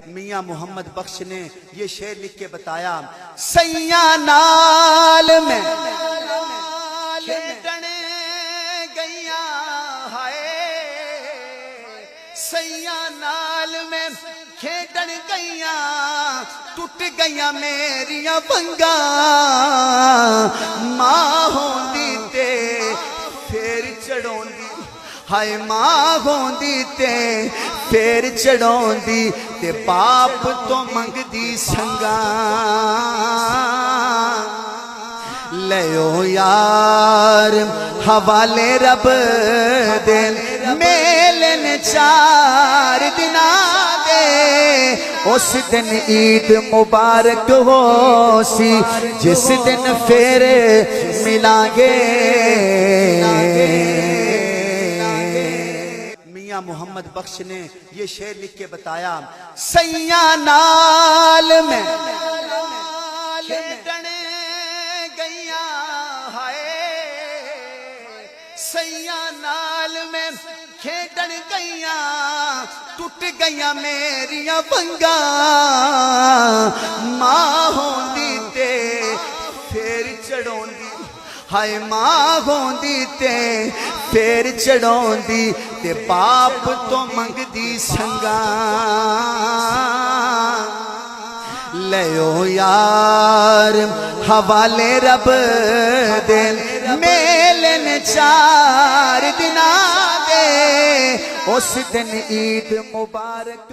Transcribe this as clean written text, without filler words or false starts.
میاں محمد بخش نے یہ شعر لکھ کے بتایا، سیاں نال میں کھیڈن گئیاں ہائے، سیاں نال میں کھیڈن گئیاں، ٹوٹ گئیاں میریاں ونگاں، ماں ہوندی تے پھر چڑھوندی، ہائے ماں ہوندی تے پھر چڑھوندی، تے باپ تو منگدی سنگاں، لیو یار حوالے رب دل میلن 4 دنا دے، اس دن عید مبارک ہو سی، جس دن پھر ملیں گے۔ میاں محمد بخش نے یہ شعر لکھ کے بتایا، سیاں نال میں کھیڈن گئیاں ہائے، سیاں نال میں کھیڈن گئیاں، ٹوٹ گئیاں میریاں ونگاں، ماں ہوندی تے پھر چڑھوندی، ہائے ماں ہوندی تے پھر چڑھوندی، تے باپ تو منگدی سنگاں، لیو یار حوالے رب دل میلن 4 دنا دے، اس دن عید مبارک